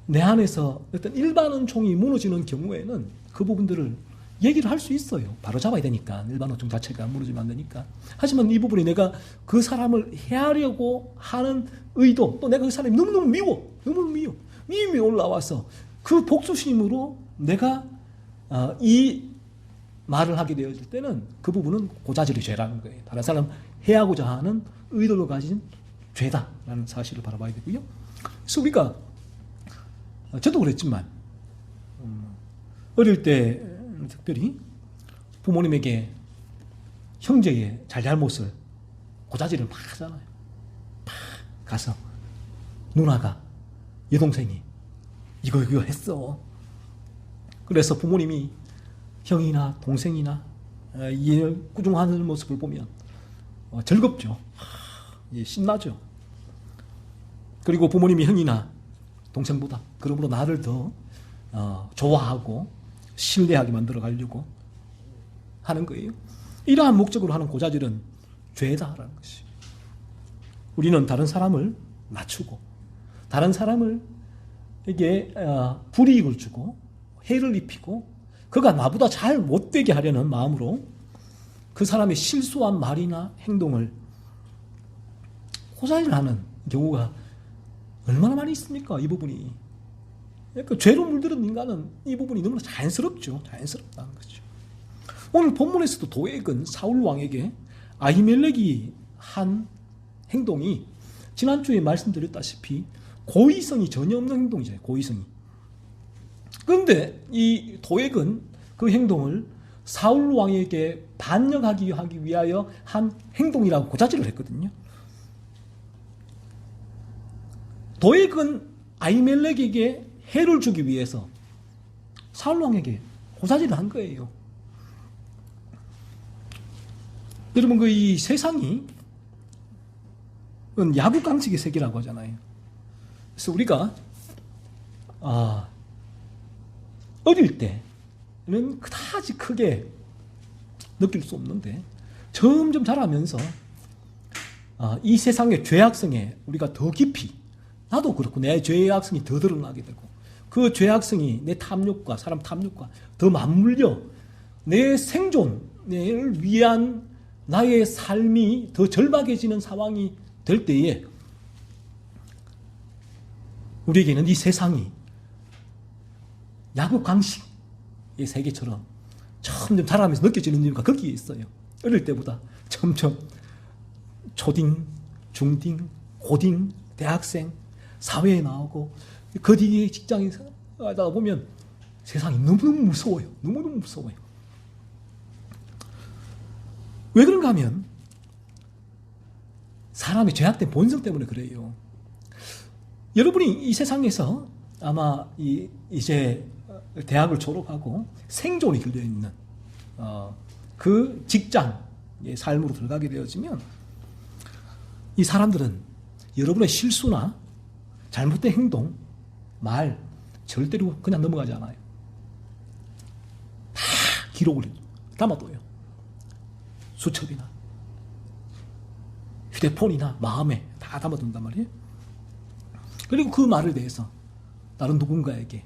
내 안에서 어떤 일반 은총이 무너지는 경우에는 그 부분들을 얘기를 할 수 있어요. 바로 잡아야 되니까. 일반 은총 자체가 무너지면 안 되니까. 하지만 이 부분이 내가 그 사람을 해하려고 하는 의도, 또 내가 그 사람이 너무너무 미워. 미움이 올라와서 그 복수심으로 내가 이 말을 하게 되어질 때는 그 부분은 고자질의 죄라는 거예요. 다른 사람 해하고자 하는 의도를 가진 죄다라는 사실을 바라봐야 되고요. 그래서 우리가 저도 그랬지만 어릴 때 특별히 부모님에게 형제의 잘잘못을 고자질을 막 하잖아요. 막 가서 누나가, 여동생이 이거 했어. 그래서 부모님이 형이나 동생이나 이 꾸중하는 모습을 보면 즐겁죠. 신나죠. 그리고 부모님이 형이나 동생보다 그러므로 나를 더 좋아하고 신뢰하게 만들어 가려고 하는 거예요. 이러한 목적으로 하는 고자질은 죄다라는 것이. 우리는 다른 사람을 낮추고 다른 사람에게 불이익을 주고 해를 입히고 그가 나보다 잘 못되게 하려는 마음으로 그 사람의 실수한 말이나 행동을 고자질을 하는 경우가 얼마나 많이 있습니까? 이 부분이. 그러니까 죄로 물들은 인간은 이 부분이 너무나 자연스럽다는 거죠. 오늘 본문에서도 도액은 사울 왕에게 아히멜렉이 한 행동이 지난주에 말씀드렸다시피 고의성이 전혀 없는 행동이잖아요. 고의성이. 그런데 이 도액은 그 행동을 사울 왕에게 반역하기 위하여 한 행동이라고 고자질을 했거든요. 도액은 아히멜렉에게 해를 주기 위해서 사울 왕에게 고자질을 한 거예요. 여러분, 이 세상이 야구깡식의 세계라고 하잖아요. 그래서 우리가 어릴 때는 그다지 크게 느낄 수 없는데 점점 자라면서 이 세상의 죄악성에 우리가 더 깊이, 나도 그렇고 내 죄악성이 더 드러나게 되고 그 죄악성이 내 탐욕과 사람 탐욕과 더 맞물려 내 생존을 위한 나의 삶이 더 절박해지는 상황이 될 때에 우리에게는 이 세상이 야구 강식의 세계처럼 점점 자라면서 느껴지는 이유가 거기에 있어요. 어릴 때보다 점점 초딩, 중딩, 고딩, 대학생, 사회에 나오고 그 뒤에 직장에 하다 보면 세상이 너무너무 무서워요. 너무너무 무서워요. 왜 그런가 하면 사람의 죄악된 본성 때문에 그래요. 여러분이 이 세상에서 아마 이제 대학을 졸업하고 생존이 걸려있는 그 직장의 삶으로 들어가게 되어지면 이 사람들은 여러분의 실수나 잘못된 행동, 말 절대로 그냥 넘어가지 않아요. 다 기록을 담아둬요. 수첩이나 휴대폰이나 마음에 다 담아둔단 말이에요. 그리고 그 말을 대해서 다른 누군가에게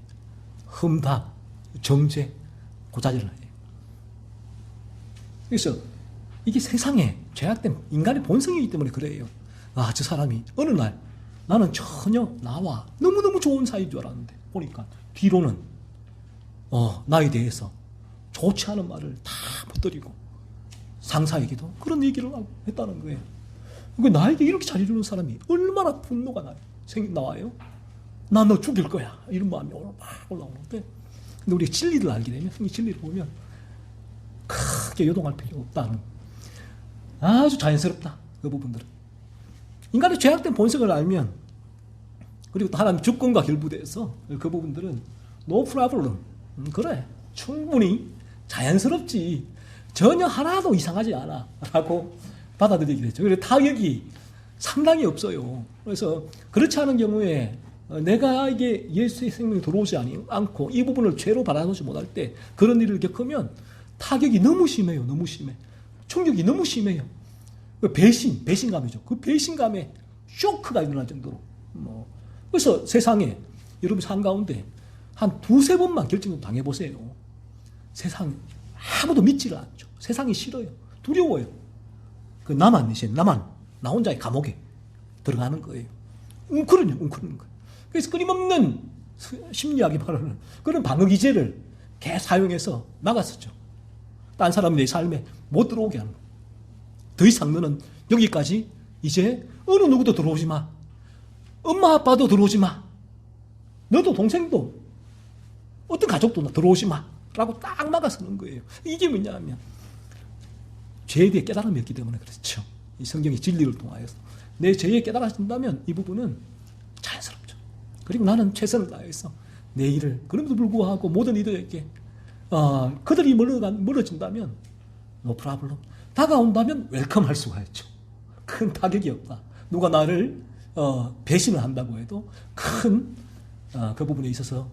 흠담, 정죄, 고자질을 해요. 그래서 이게 세상에 죄악된 인간의 본성이기 때문에 그래요. 아, 저 사람이 어느 날 나는 전혀 나와 너무너무 좋은 사이인 줄 알았는데 보니까 뒤로는 나에 대해서 좋지 않은 말을 다 퍼뜨리고 상사에게도 그런 얘기를 했다는 거예요. 그러니까 나에게 이렇게 잘해주는 사람이 얼마나 분노가 나와요? 나 너 죽일 거야. 이런 마음이 막 올라오는데, 근데 우리가 진리를 알게 되면, 이 진리를 보면 크게 요동할 필요 없다는, 아주 자연스럽다. 그 부분들은. 인간의 죄악된 본성을 알면, 그리고 또 하나님 주권과 결부돼서 그 부분들은 no problem. 그래. 충분히 자연스럽지. 전혀 하나도 이상하지 않아. 라고 받아들이게 되죠. 그래서 타격이 상당히 없어요. 그래서 그렇지 않은 경우에 내가 이게 예수의 생명이 들어오지 않고 이 부분을 죄로 바라보지 못할 때 그런 일을 겪으면 타격이 너무 심해요. 너무 심해. 충격이 너무 심해요. 배신감이죠. 그 배신감에 쇼크가 일어날 정도로. 그래서 세상에 여러분 삶 가운데 한 두세 번만 결정 당해보세요. 세상 아무도 믿지를 않죠. 세상이 싫어요. 두려워요. 나만 나 혼자의 감옥에 들어가는 거예요. 웅크르는 거예요. 그래서 끊임없는 심리학이 말하는 그런 방어기제를 계속 사용해서 막았었죠. 딴 사람이 내 삶에 못 들어오게 하는 거예요. 더 이상 너는 여기까지 이제 어느 누구도 들어오지 마. 엄마 아빠도 들어오지 마. 너도 동생도 어떤 가족도 들어오지 마. 라고 딱 막아서는 거예요. 이게 뭐냐면 죄에 대해 깨달음이 없기 때문에 그렇죠. 이 성경의 진리를 통하여서 내 죄에 깨달아진다면 이 부분은 자연스럽죠. 그리고 나는 최선을 다해서 내 일을 그럼에도 불구하고 모든 이들에게 그들이 멀어진다면 no problem. 다가온다면 웰컴할 수가 있죠. 큰 타격이 없다. 누가 나를 배신을 한다고 해도 큰 그 부분에 있어서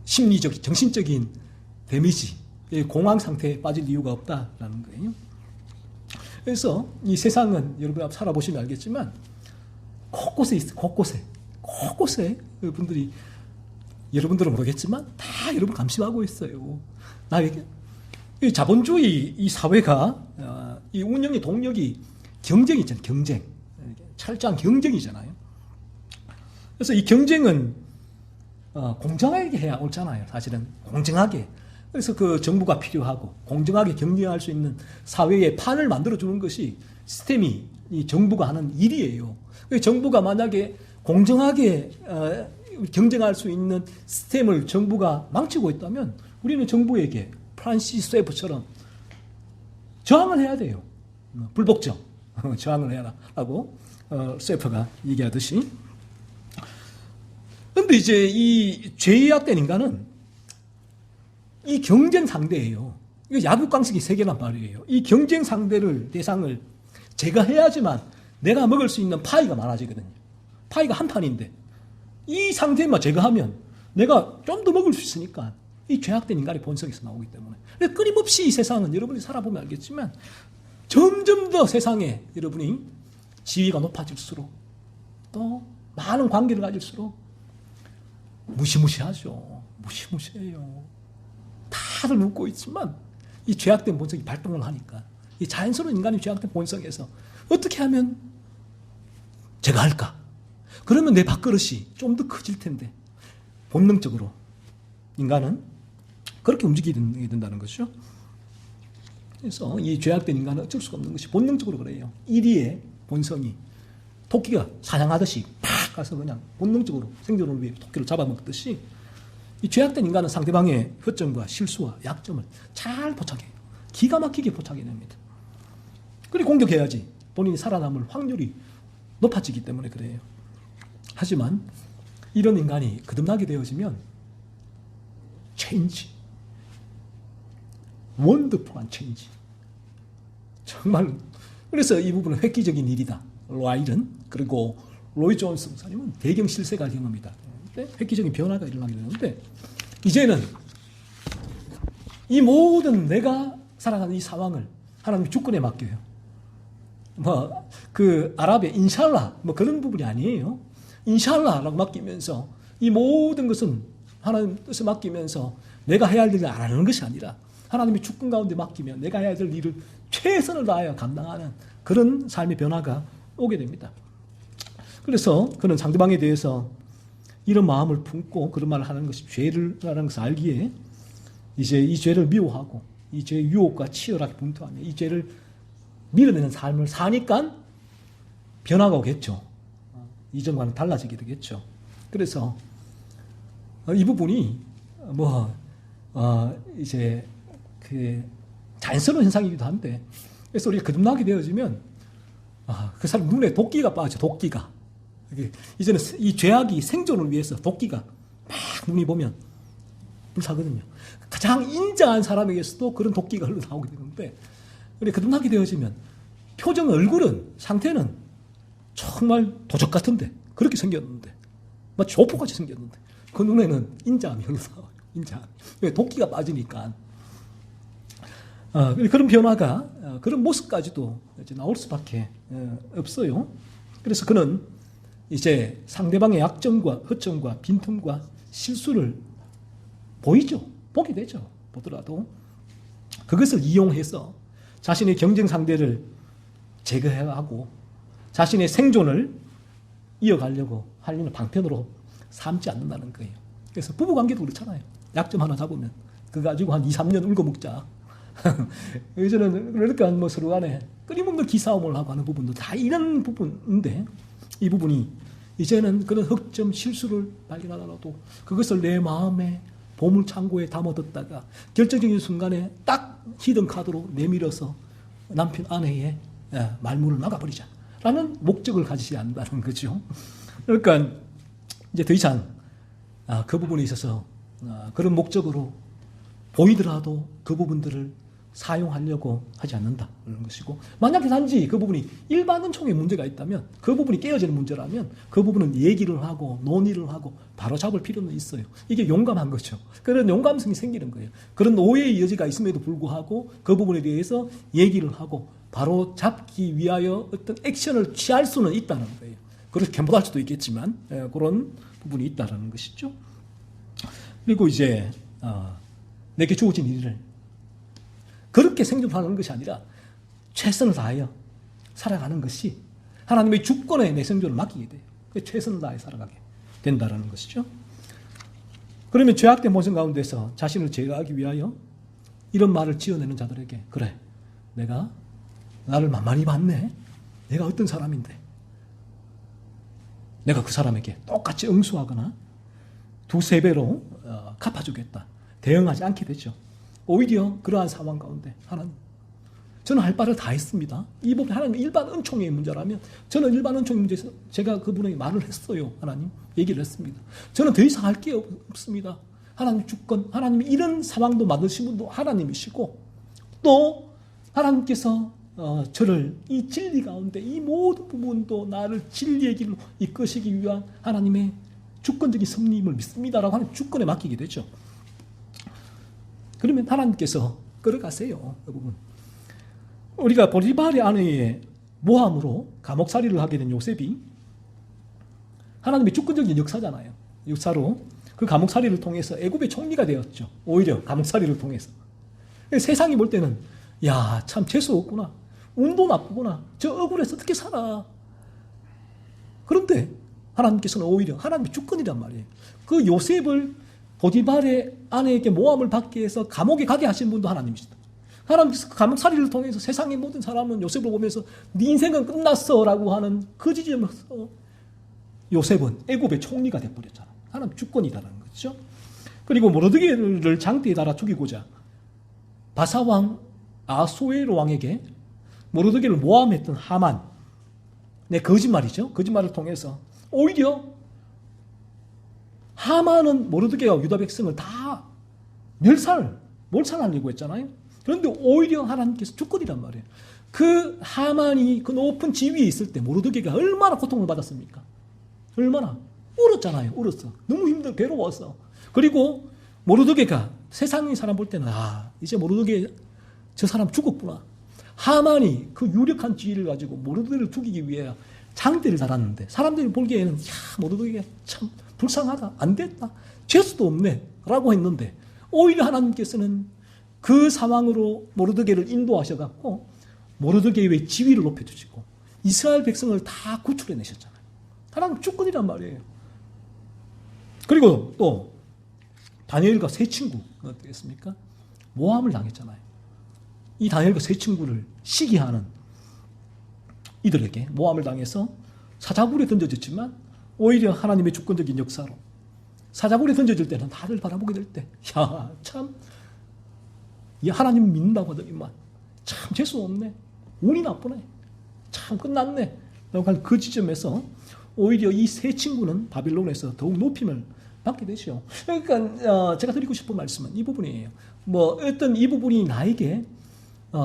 심리적, 정신적인 데미지, 공황 상태에 빠질 이유가 없다라는 거예요. 그래서 이 세상은 여러분 살아보시면 알겠지만 곳곳에 있어요. 곳곳에 분들이 여러분들은 모르겠지만 다 여러분 감시하고 있어요. 나에게 이 자본주의 이 사회가 이 운영의 동력이 경쟁이잖아요. 경쟁. 철저한 경쟁이잖아요. 그래서 이 경쟁은 공정하게 해야 옳잖아요. 사실은 공정하게. 그래서 그 정부가 필요하고 공정하게 경쟁할 수 있는 사회의 판을 만들어주는 것이 시스템이 이 정부가 하는 일이에요. 정부가 만약에 공정하게 경쟁할 수 있는 시스템을 정부가 망치고 있다면 우리는 정부에게 프란시스 쇠프처럼 저항을 해야 돼요. 불복종 저항을 해라 하고 쇠프가 얘기하듯이. 그런데 이제 이 죄악된 인간은 이 경쟁 상대예요. 이거 야구깡식이 세 개란 말이에요. 이 경쟁 상대를 대상을 제거해야지만 내가 먹을 수 있는 파이가 많아지거든요. 파이가 한 판인데 이 상태만 제거하면 내가 좀 더 먹을 수 있으니까 이 죄악된 인간의 본성에서 나오기 때문에 끊임없이 이 세상은 여러분이 살아보면 알겠지만 점점 더 세상에 여러분이 지위가 높아질수록 또 많은 관계를 가질수록 무시무시하죠. 무시무시해요. 다들 웃고 있지만 이 죄악된 본성이 발동을 하니까 이 자연스러운 인간의 죄악된 본성에서 어떻게 하면 제가 할까? 그러면 내 밥그릇이 좀 더 커질 텐데 본능적으로 인간은 그렇게 움직이게 된다는 것이죠. 그래서 이 죄악된 인간은 어쩔 수가 없는 것이 본능적으로 그래요. 이리의 본성이 토끼가 사냥하듯이 팍 가서 그냥 본능적으로 생존을 위해 토끼를 잡아먹듯이 이 죄악된 인간은 상대방의 허점과 실수와 약점을 잘 포착해요. 기가 막히게 포착해냅니다. 그리고 공격해야지 본인이 살아남을 확률이 높아지기 때문에 그래요. 하지만 이런 인간이 거듭나게 되어지면 체인지, 원더풀한 체인지. 정말 그래서 이 부분은 획기적인 일이다. 라일은 그리고 로이 존스 목사님은 대경 실세가 경험이다. 획기적인 변화가 일어나게 되는데 이제는 이 모든 내가 살아가는 이 상황을 하나님이 주권에 맡겨요. 그 아랍의 인샬라 그런 부분이 아니에요. 인샬라라고 맡기면서 이 모든 것은 하나님 뜻에 맡기면서 내가 해야 할 일을 안 하는 것이 아니라 하나님이 주권 가운데 맡기면 내가 해야 될 일을 최선을 다하여 감당하는 그런 삶의 변화가 오게 됩니다. 그래서 그는 상대방에 대해서 이런 마음을 품고 그런 말을 하는 것이 죄라는 것을 알기에 이제 이 죄를 미워하고 이 죄의 유혹과 치열하게 분투하며 이 죄를 밀어내는 삶을 사니까 변화가 오겠죠. 이전과는 달라지게 되겠죠. 그래서 이 부분이 이제 그 자연스러운 현상이기도 한데, 그래서 우리가 거듭나게 되어지면 그 사람 눈에 도끼가 빠져. 도끼가 이제는 이 죄악이 생존을 위해서 도끼가 막 눈이 보면 불타거든요. 가장 인자한 사람에게서도 그런 도끼가 흘러나오게 되는데, 우리 거듭나게 되어지면 표정, 얼굴은 상태는 정말 도적 같은데 그렇게 생겼는데 마치 조폭같이 생겼는데 그 눈에는 인자함이 흘러나와요. 인자함. 왜? 도끼가 빠지니까. 그런 변화가 그런 모습까지도 이제 나올 수밖에 없어요. 그래서 그는 이제 상대방의 약점과 허점과 빈틈과 실수를 보게 되죠. 보더라도 그것을 이용해서 자신의 경쟁 상대를 제거하고 자신의 생존을 이어가려고 하려는 방편으로 삼지 않는다는 거예요. 그래서 부부관계도 그렇잖아요. 약점 하나 잡으면 그거 가지고 한 2, 3년 울고 먹자. 이제는 그러니까 서로 간에 끊임없는 기싸움을 하고 하는 부분도 다 이런 부분인데, 이 부분이 이제는 그런 흑점 실수를 발견하더라도 그것을 내 마음의 보물창고에 담아뒀다가 결정적인 순간에 딱 히든 카드로 내밀어서 남편 아내의 말문을 막아버리자라는 목적을 가지지 않는다는 거죠. 그러니까 이제 더 이상 그 부분에 있어서 그런 목적으로 보이더라도 그 부분들을 사용하려고 하지 않는다는 것이고, 만약에 단지 그 부분이 일반 은총에 문제가 있다면, 그 부분이 깨어지는 문제라면 그 부분은 얘기를 하고 논의를 하고 바로 잡을 필요는 있어요. 이게 용감한 거죠. 그런 용감성이 생기는 거예요. 그런 오해의 여지가 있음에도 불구하고 그 부분에 대해서 얘기를 하고 바로 잡기 위하여 어떤 액션을 취할 수는 있다는 거예요. 그렇게 못할 수도 있겠지만 그런 부분이 있다는 것이죠. 그리고 이제 내게 주어진 일을 그렇게 생존하는 것이 아니라 최선을 다하여 살아가는 것이 하나님의 주권에 내 생존을 맡기게 돼요. 최선을 다해 살아가게 된다는 것이죠. 그러면 죄악된 모습 가운데서 자신을 제거하기 위하여 이런 말을 지어내는 자들에게, 그래, 내가 나를 만만히 봤네. 내가 어떤 사람인데 내가 그 사람에게 똑같이 응수하거나 두세 배로 갚아주겠다, 대응하지 않게 되죠. 오히려 그러한 상황 가운데 하나님, 저는 할 바를 다 했습니다. 이 부분 하나님 일반 은총의 문제라면 저는 일반 은총의 문제에서 제가 그분에게 말을 했어요. 하나님 얘기를 했습니다. 저는 더 이상 할 게 없습니다. 하나님 주권, 하나님이 이런 상황도 만드신 분도 하나님이시고, 또 하나님께서 저를 이 진리 가운데 이 모든 부분도 나를 진리의 길로 이끄시기 위한 하나님의 주권적인 섭리임을 믿습니다라고 하는 주권에 맡기게 되죠. 그러면 하나님께서 끌어가세요. 그 부분. 우리가 보디발의 아내의 모함으로 감옥살이를 하게 된 요셉이 하나님의 주권적인 역사잖아요. 역사로 그 감옥살이를 통해서 애굽의 총리가 되었죠. 오히려 감옥살이를 통해서. 세상이 볼 때는 야, 참 재수 없구나. 운도 나쁘구나. 저 억울해서 어떻게 살아. 그런데 하나님께서는 오히려 하나님의 주권이란 말이에요. 그 요셉을 보디발의 아내에게 모함을 받게 해서 감옥에 가게 하신 분도 하나님이시다. 하나님께서 그 감옥살이를 통해서 세상의 모든 사람은 요셉을 보면서 네 인생은 끝났어 라고 하는 그 지점에서 요셉은 애굽의 총리가 되어버렸잖아. 하나님 주권이다라는 거죠. 그리고 모르드게를 장대에 달아 죽이고자 바사왕 아소에로 왕에게 모르드게를 모함했던 하만, 거짓말이죠. 거짓말을 통해서 오히려 하만은 모르드게와 유다 백성을 다 몰살하려고 했잖아요. 그런데 오히려 하나님께서 주권이란 말이에요. 그 하만이 그 높은 지위에 있을 때 모르드게가 얼마나 고통을 받았습니까? 얼마나 울었잖아요. 울었어. 너무 힘들어, 괴로웠어. 그리고 모르드게가 세상의 사람 볼 때는 이제 모르드게 저 사람 죽었구나. 하만이 그 유력한 지위를 가지고 모르드게를 죽이기 위해 장대를 달았는데 사람들이 보기에는 야, 모르드게 참 불쌍하다, 안 됐다, 죄수도 없네 라고 했는데 오히려 하나님께서는 그 상황으로 모르드게를 인도하셔갖고 모르드게의 지위를 높여주시고 이스라엘 백성을 다 구출해내셨잖아요. 하나님 주권이란 말이에요. 그리고 또 다니엘과 세 친구 어떻겠습니까? 모함을 당했잖아요. 이 다니엘과 세 친구를 시기하는 이들에게 모함을 당해서 사자굴에 던져졌지만 오히려 하나님의 주권적인 역사로 사자굴에 던져질 때는 다들 바라보게 될 때, 야, 참, 이 하나님 믿는다고 하더니만 참 재수 없네, 운이 나쁘네, 참 끝났네 라고 할 그 지점에서 오히려 이 세 친구는 바빌론에서 더욱 높임을 받게 되죠. 그러니까 제가 드리고 싶은 말씀은 이 부분이에요. 뭐 어떤 이 부분이 나에게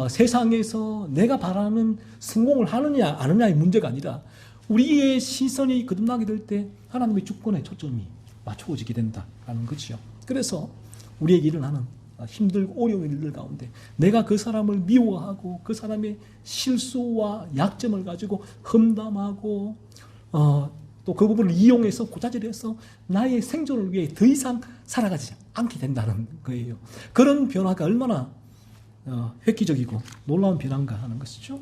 세상에서 내가 바라는 성공을 하느냐 안 하느냐의 문제가 아니라 우리의 시선이 거듭나게 될 때 하나님의 주권에 초점이 맞춰지게 된다라는 거죠. 그래서 우리에게 일어나는 힘들고 어려운 일들 가운데 내가 그 사람을 미워하고 그 사람의 실수와 약점을 가지고 험담하고 또 그 부분을 이용해서 고자질해서 나의 생존을 위해 더 이상 살아가지 않게 된다는 거예요. 그런 변화가 얼마나 획기적이고 놀라운 변화인가 하는 것이죠.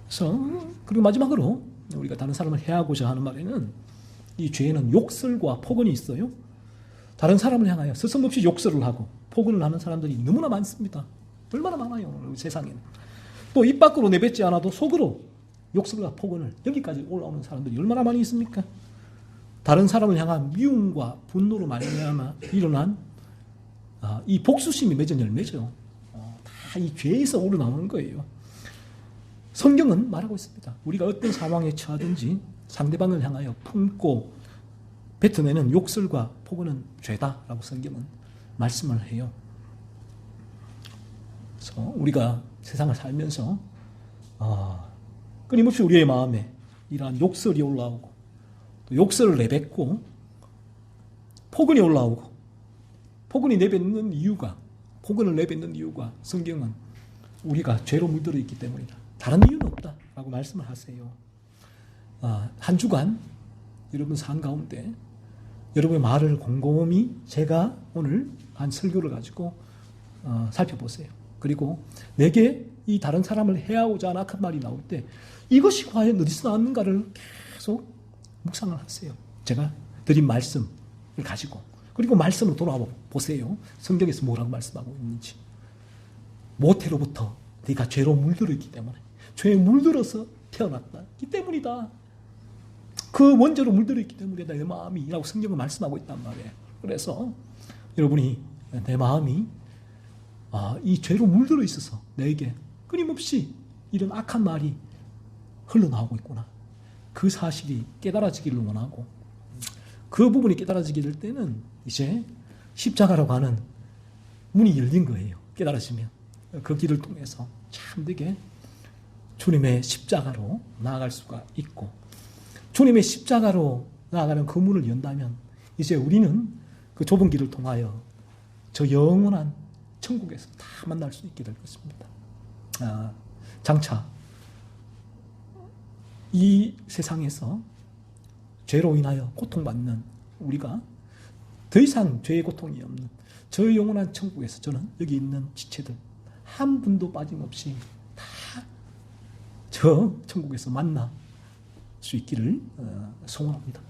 그래서 그리고 마지막으로 우리가 다른 사람을 해하고자 하는 말에는 이 죄에는 욕설과 폭언이 있어요. 다른 사람을 향하여 서슴없이 욕설을 하고 폭언을 하는 사람들이 너무나 많습니다. 얼마나 많아요, 오늘 세상에는. 또 입 밖으로 내뱉지 않아도 속으로 욕설과 폭언을 여기까지 올라오는 사람들이 얼마나 많이 있습니까? 다른 사람을 향한 미움과 분노로 말미암아 일어난 이 복수심이 맺은 열매죠. 다 이 죄에서 우러나오는 거예요. 성경은 말하고 있습니다. 우리가 어떤 상황에 처하든지 상대방을 향하여 품고 뱉어내는 욕설과 폭언은 죄다라고 성경은 말씀을 해요. 그래서 우리가 세상을 살면서 끊임없이 우리의 마음에 이러한 욕설이 올라오고 또 욕설을 내뱉고 폭언이 올라오고 폭언을 내뱉는 이유가 성경은 우리가 죄로 물들어 있기 때문이다. 다른 이유는 없다라고 말씀을 하세요. 한 주간 여러분 삶 가운데 여러분의 말을 곰곰이 제가 오늘 한 설교를 가지고 살펴보세요. 그리고 내게 이 다른 사람을 해하고자 하는 악한 말이 나올 때 이것이 과연 어디서 나왔는가를 계속 묵상을 하세요. 제가 드린 말씀을 가지고 그리고 말씀으로 돌아보세요. 성경에서 뭐라고 말씀하고 있는지. 모태로부터 네가 죄로 물들어 있기 때문에 죄에 물들어서 태어났다. 이 때문이다. 그 원죄로 물들어 있기 때문에 내 마음이라고 성경은 말씀하고 있단 말이에요. 그래서 여러분이 내 마음이 이 죄로 물들어 있어서 내게 끊임없이 이런 악한 말이 흘러나오고 있구나. 그 사실이 깨달아지기를 원하고 그 부분이 깨달아지게 될 때는 이제 십자가라고 하는 문이 열린 거예요. 깨달아지면 그 길을 통해서 참되게 주님의 십자가로 나아갈 수가 있고 주님의 십자가로 나아가는 그 문을 연다면 이제 우리는 그 좁은 길을 통하여 저 영원한 천국에서 다 만날 수 있게 될 것입니다. 장차 이 세상에서 죄로 인하여 고통받는 우리가 더 이상 죄의 고통이 없는 저 영원한 천국에서 저는 여기 있는 지체들 한 분도 빠짐없이 다 저 천국에서 만나 수 있기를 소원합니다.